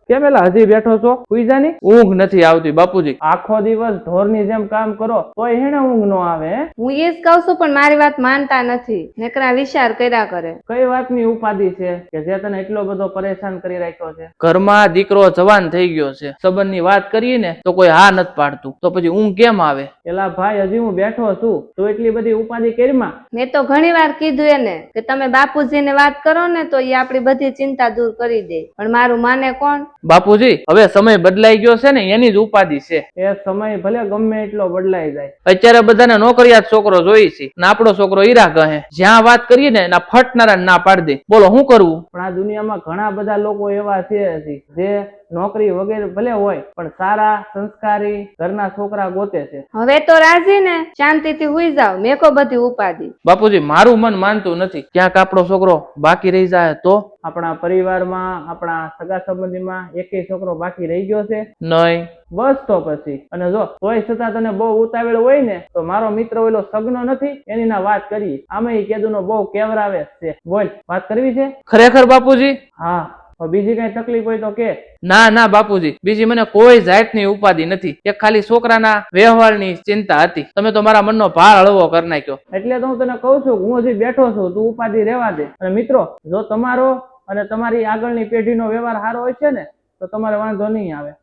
કેમ એલા હજી બેઠો છો? સુઈ જાની. ઊંઘ નથી આવતી બાપુજી. આખો દિવસ ઢોરની જેમ કામ કરો તોય હેને ઊંઘ નો આવે? હું એ જ કહું છું પણ મારી વાત માનતા નથી, નકરા વિચાર કર્યા કરે. કઈ વાતની ઉપાધિ છે કે જે તને એટલો બધો પરેશાન કરી રાખ્યો છે? ઘરમાં દીકરો જવાન થઈ ગયો છે, સંબંધની વાત કરીએ ને તો કોઈ હા નથી પાડતું, તો પછી ઊંઘ કેમ આવે? એલા ભાઈ હજી હું બેઠો છું, તો એટલી બધી ઉપાધિ કરીમાં. મેં તો ઘણી વાર કીધું એને કે તમે બાપુજીને વાત કરો ને તો એ આપણી બધી ચિંતા દૂર કરી દે, પણ મારું માને કોણ? બાપુજી હવે સમય બદલાઈ ગયો છે ને એની જ ઉપાધિ છે. એ સમય ભલે ગમે એટલો બદલાઈ જાય, અત્યારે બધાને નોકરિયાત છોકરો જોઈ છે ને આપણો છોકરો હીરા કહે, જ્યાં વાત કરીએ ને એના ફટનારા ના પાડી દે. બોલો શું કરવું? પણ આ દુનિયામાં ઘણા બધા લોકો એવા છે જે નોકરી વગેરે ભલે હોય પણ સારા સંસ્કારી ઘરના છોકરા ગોતે છે. હવે તો રાજી ને, શાંતિથી હુઈ જાવ, મેકો બધી ઉપાધિ. બાપુજી મારું મન માનતું નથી, ક્યાંક આપણો છોકરો બાકી રહી જાય તો? આપણા પરિવારમાં, આપણા સગા સંબંધીમાં એકેય છોકરો બાકી રહી ગયો છે? નહીં. બસ તો પછી. અને જો તોય છતાં તને બહુ ઉતાવળ હોય ને તો મારો મિત્ર ઓલો સગનો નથી એની ના વાત કરી, આમે કેદુનો બહુ કેવરાવે છે. બોલ, વાત કરવી છે? ખરેખર બાપુજી? હા. બીજી કઈ તકલીફ હોય તો કે. ના ના બાપુજી, બીજી મને કોઈ જાતની ઉપાધિ નથી, એક ખાલી છોકરાના વ્યવહારની ચિંતા હતી. તમે તો મારા મનનો ભાર હળવો કરી નાખ્યો. એટલે તો હું તને કહું છું, હું હજી બેઠો છું, તું ઉપાધિ રહેવા દે. અને મિત્રો, જો તમારો અને તમારી આગળની પેઢીનો વ્યવહાર સારો હોય છે ને તો તમારે વાંધો નહીં આવે.